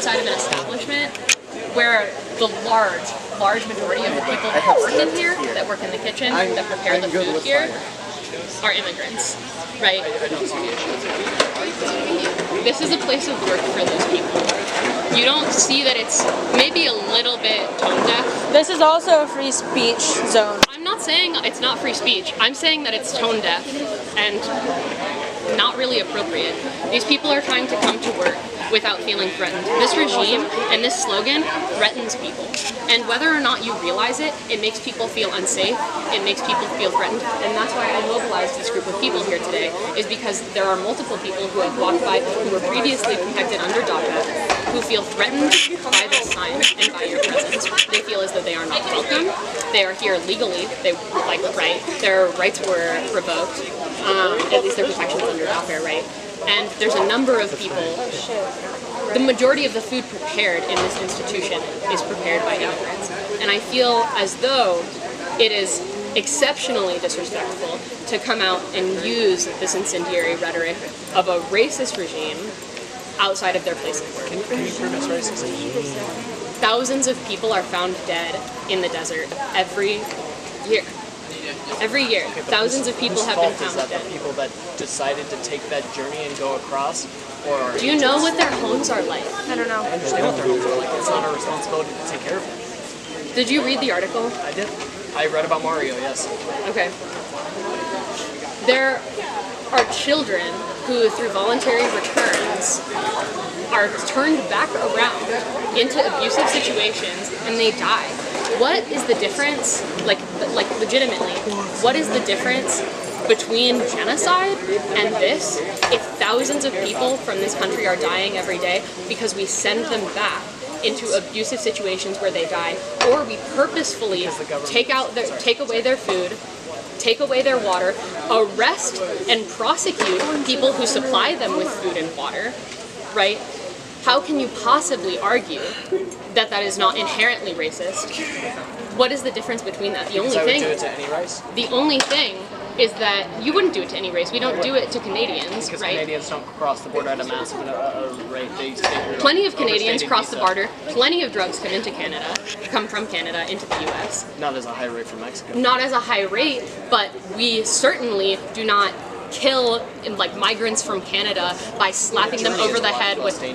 outside of an establishment where the large majority of the people that work in here, that work in the kitchen, that prepare the food here, are immigrants, right? This is a place of work for those people. You don't see that it's maybe a little bit tone deaf. This is also a free speech zone. I'm not saying it's not free speech. I'm saying that it's tone deaf and not really appropriate. These people are trying to come to work without feeling threatened. This regime and this slogan threatens people. And whether or not you realize it, it makes people feel unsafe, it makes people feel threatened, and that's why I mobilized this group of people here today, is because there are multiple people who have walked by, who were previously protected under DACA, who feel threatened by this sign and by your presence. They feel as though they are not welcome. They are here legally, their rights were revoked, at least their protections under DACA, right? And there's a number of people. The majority of the food prepared in this institution is prepared by immigrants. And I feel as though it is exceptionally disrespectful to come out and use this incendiary rhetoric of a racist regime outside of their place of work. Can you prove it's racist? Thousands of people are found dead in the desert every year. Every year, okay, thousands of people have been found dead. Is that dead. the people that decided to take that journey and go across? Or do you know what their homes are like? I don't know. I understand what their homes are like. It's not our responsibility to take care of them. Did you read the article? I did. I read about Mario, yes. Okay. There are children who, through voluntary returns, are turned back around into abusive situations and they die. What is the difference, like legitimately, what is the difference between genocide and this if thousands of people from this country are dying every day because we send them back into abusive situations where they die, or we purposefully take away their food, take away their water, arrest and prosecute people who supply them with food and water, right? How can you possibly argue that that is not inherently racist? What is the difference between that? The only thing, I would do it to any race. The only thing is that you wouldn't do it to any race. We don't do it to Canadians, because right? Canadians don't cross the border at a massive rate. Plenty of Canadians cross the border. Plenty of drugs come from Canada into the U.S. Not as a high rate from Mexico. Not as a high rate, but we certainly do not kill migrants from Canada by slapping them over the head with a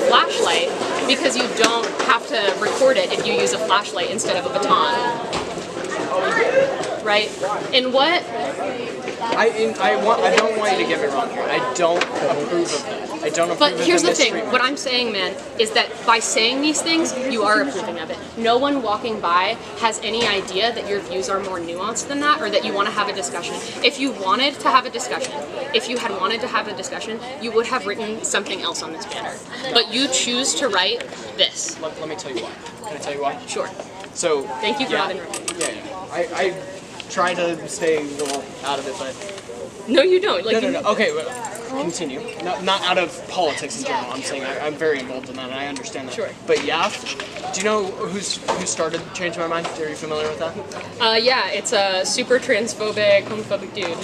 flashlight, because you don't have to record it if you use a flashlight instead of a baton. Right? And what? I don't want you to get me wrong here. I don't approve of that. I don't approve of But here's the thing. mistreatment. What I'm saying, man, is that by saying these things, you are approving of it. No one walking by has any idea that your views are more nuanced than that, or that you want to have a discussion. If you wanted to have a discussion, you would have written something else on this banner. But you choose to write this. Let me tell you why. Can I tell you why? Sure. So Thank you for not interrupting. Yeah. I try to stay a little out of it, but no, you don't. No. Okay, well, continue. Not out of politics in general. I'm saying I'm very involved in that, and I understand that. Sure. But YAF, do you know who started Change My Mind? Are you familiar with that? Yeah, it's a super transphobic, homophobic dude.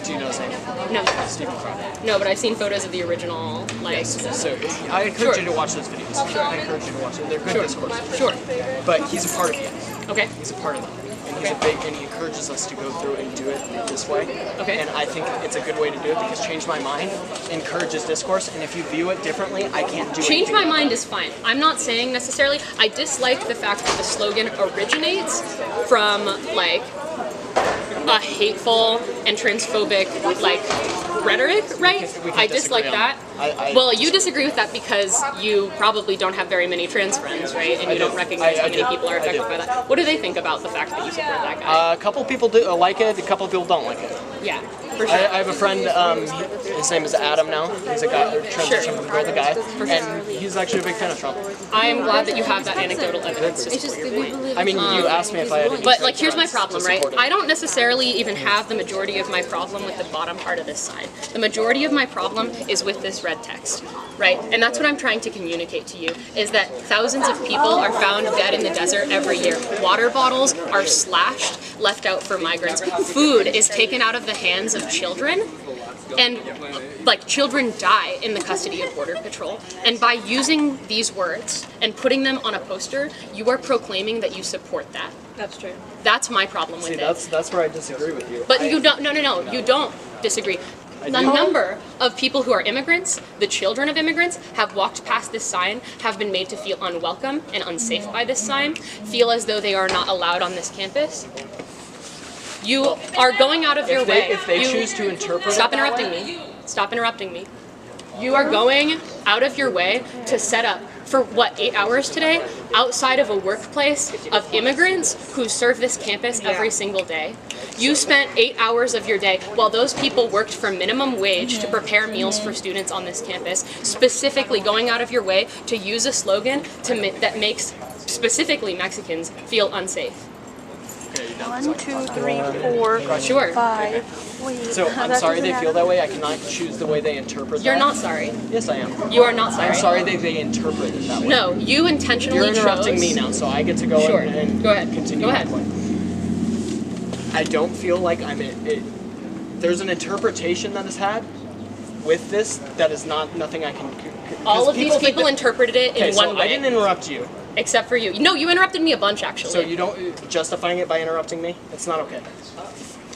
Do you know his name? No. Stephen Fry. No, but I've seen photos of the original, Yes. So I encourage you to watch those videos. Sure. I encourage you to watch them. They're good discourse. Sure. But he's a part of YAF. Okay. He's a part of it. And he's and he encourages us to go through and do it this way. Okay. And I think it's a good way to do it because Change My Mind encourages discourse, and if you view it differently, I can't do it. Change My Mind is fine. I'm not saying necessarily, I dislike the fact that the slogan originates from a hateful and transphobic rhetoric, right? We can I dislike that. Well, you disagree with that because you probably don't have very many trans friends, right? And you don't recognize how many people are affected by that. What do they think about the fact that you support that guy? A couple people do like it, a couple people don't like it. Yeah, for sure. I have a friend, his name is Adam now. He's a guy, transition from girl to guy, and he's actually a big fan of Trump. I am glad that you have that anecdotal evidence to support your point. I mean, you asked me if I had any. But here's my problem, right? I don't necessarily even have the majority of my problem with the bottom part of this side. The majority of my problem is with this red text, right? And that's what I'm trying to communicate to you, is that thousands of people are found dead in the desert every year. Water bottles are slashed, left out for migrants. Food is taken out of the hands of children and like children die in the custody of Border Patrol. And by using these words and putting them on a poster, you are proclaiming that you support that. That's true. That's my problem with it. That's where I disagree with you. But you don't. No. You don't disagree. The number of people who are immigrants, the children of immigrants, have walked past this sign, have been made to feel unwelcome and unsafe by this sign, feel as though they are not allowed on this campus. You are going out of your way. If they choose to interpret Stop it that interrupting way, me. Stop interrupting me. You are going out of your way to set up for what, 8 hours today, outside of a workplace of immigrants who serve this campus every single day. You spent 8 hours of your day while those people worked for minimum wage to prepare meals for students on this campus, specifically going out of your way to use a slogan that makes specifically Mexicans feel unsafe. 1, 2, 3, 4, Sure. 5. Wait. So I'm sorry they feel that way. I cannot choose the way they interpret You're that. not sorry. Yes, I am. You are not sorry. I'm sorry they interpret it that way. No, you intentionally You're interrupting chose... me now, so I get to go Sure. and Go ahead. continue Go my ahead. point. I don't feel like there's an interpretation that is had with this that is nothing I can. All of these people interpreted it in one way. I didn't interrupt you. Except for you. No, you interrupted me a bunch, actually. So you don't justifying it by interrupting me? It's not okay.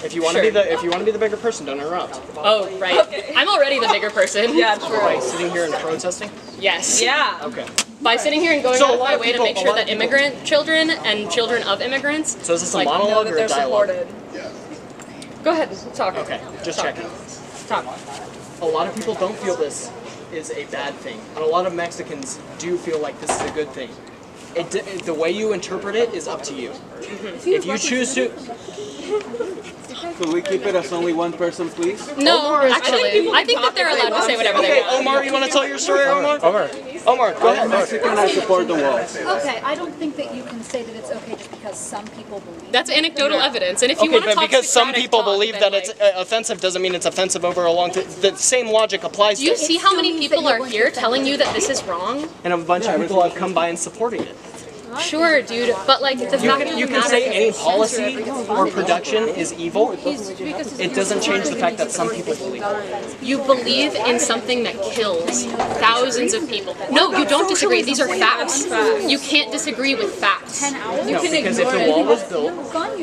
If you want to Sure. be the bigger person, don't interrupt. Oh, right. Okay. I'm already the bigger person. Yeah, true. By sitting here and protesting? Yes. Yeah. Okay. By sitting here and going So out a of lot my of way to people- make a sure lot that of people- immigrant children and children of immigrants... So is this a like, monologue or a dialogue? Go ahead, talk. Okay, just checking. Talk. A lot of people don't feel this is a bad thing, and a lot of Mexicans do feel like this is a good thing. The way you interpret it is up to you. If you choose to... Could we keep it as only one person, please? No, actually, I think that they're allowed to say whatever they Okay, want. Omar, you want to tell your story, Omar? Omar, go ahead. Mexican, I support the wall. Okay, I don't think that you can say that it's okay just because some people believe. That's anecdotal evidence, and if you Okay, want to but talk because some Socratic people talk, believe then, that it's like, offensive doesn't mean it's offensive over a long time. The same logic applies do you to see how many people are here telling you that this is wrong? and a bunch of people have come by and supporting it. Sure, dude, but like the fact that You can say any policy or production is evil. It doesn't change the fact that some people believe it. you believe in something that kills thousands of people. No, you don't disagree. These are facts. You can't disagree with facts. No, because if the wall was built,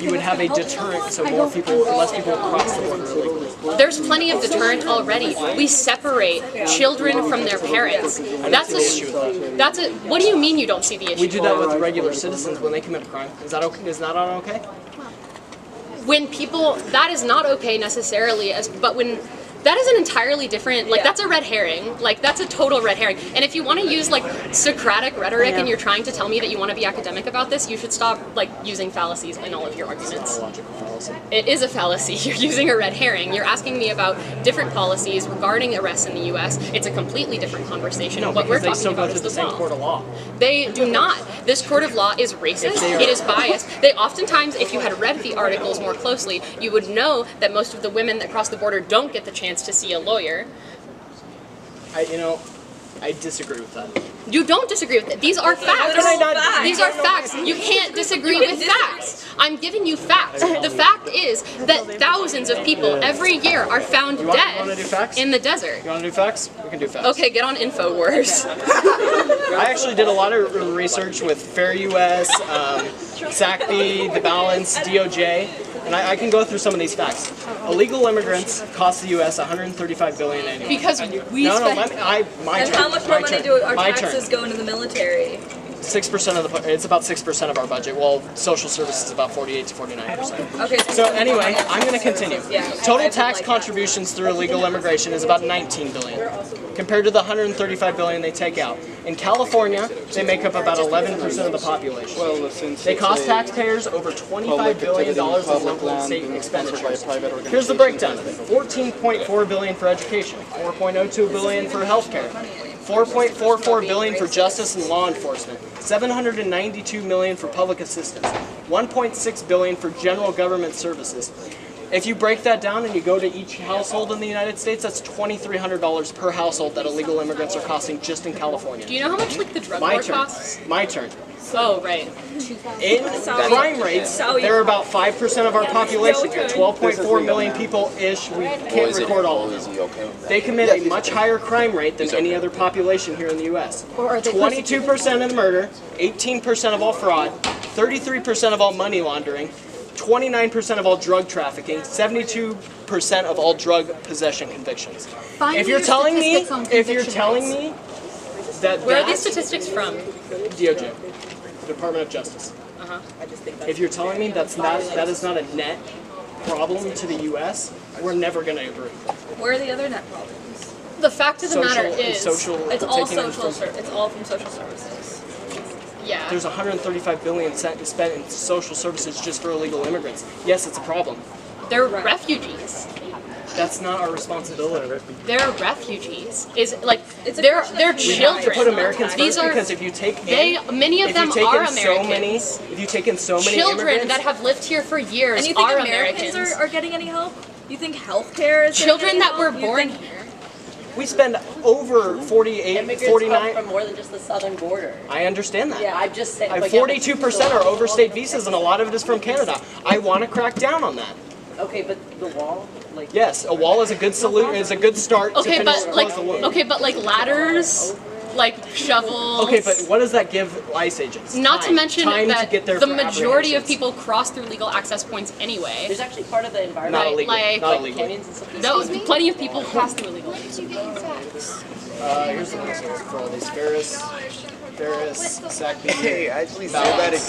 you would have a deterrent, so less people would cross the border illegally. There's plenty of deterrent already. We separate children from their parents. That's a. What do you mean you don't see the issue? We do that with regular citizens when they commit a crime. Is that okay? Is that not okay? When people, that is not okay necessarily, but when, that is an entirely different, like that's a red herring, like that's a total red herring. And if you want to use like Socratic rhetoric and you're trying to tell me that you want to be academic about this, you should stop like using fallacies in all of your arguments. Logical fallacy. It is a fallacy. You're using a red herring. You're asking me about different policies regarding arrests in the U.S. It's a completely different conversation. No, What we're because they talking still go about through is the the same law. court of law. They do not. This court of law is racist. It is biased. They oftentimes, if you had read the articles more closely, you would know that most of the women that cross the border don't get the chance to see a lawyer. I disagree with that. You don't disagree with it. These are facts. These are facts. You can't disagree with facts. I'm giving you facts. The fact is that thousands of people every year are found wanna do dead facts? in the desert. You want to do facts? We can do facts. Okay, get on InfoWars. I actually did a lot of research with Fair US, SACB, The Balance, DOJ, and I can go through some of these facts. Illegal immigrants cost the U.S. $135 billion annually. Because we No, spend... my And turn. how much more my money turn, do our my taxes turn. go into the military? 6% of the, it's about 6% of our budget. Well, social services is about 48 to 49%. Okay. So anyway, I'm going to continue. Yeah, Total I tax like that. contributions through illegal immigration is about 19 billion, compared to the 135 billion they take out. In California, they make up about 11% of the population. Well, since They it's cost a taxpayers over $25 billion in public local and land state and expenditures. sponsored by a private Here's the organization. breakdown: 14.4 billion for education, 4.02 billion for healthcare, 4.44 billion for justice and law enforcement, 792 million for public assistance, 1.6 billion for general government services, If you break that down and you go to each household in the United States, that's $2,300 per household that illegal immigrants are costing just in California. Do you know how much like the drug My war turn. costs? My turn. Oh, right. In crime rates, they're about 5% of our population. We've got 12.4 million people-ish. We can't record all of them. They commit a much higher crime rate than any other population here in the U.S. 22% of the murder, 18% of all fraud, 33% of all money laundering, 29% of all drug trafficking, 72% of all drug possession convictions. If you're telling me that Where are these statistics from? DOJ, Department of Justice. If you're telling me that is not a net problem to the U.S., we're never going to agree. Where are the other net problems? The fact of the matter is, It's all it's all from social services. yeah. There's 135 billion spent in social services just for illegal immigrants. Yes, it's a problem. They're refugees. That's not our responsibility. They're refugees. They're We children. have to put Americans These first are because if you take in, many of if them you take are in so many, Americans. if you take in so many Children immigrants, that have lived here for years And you think are Americans Americans. are getting any help? You think healthcare is Children getting that any were help? You born think- here. we spend over 48, Immigrants 49. come from more than just the southern border. I understand that. Yeah, I'm just saying. 42% are overstayed visas, and a lot of it is from Canada. I want to crack down on that. Okay, but the wall, like. Yes, a wall is a good solution. Is a good start to Okay, finish but close the loop. like ladders, like shovels. Okay, but what does that give ICE agents? Not to Time. mention Time that to get there the for majority of apprehensions. people cross through legal access points anyway. There's actually part of the environment. Not illegal. like- Not illegal. Canyons and stuff. Those plenty of people pass through illegal. Here's the list for all these. Ferris, SACB. Hey, actually say that again.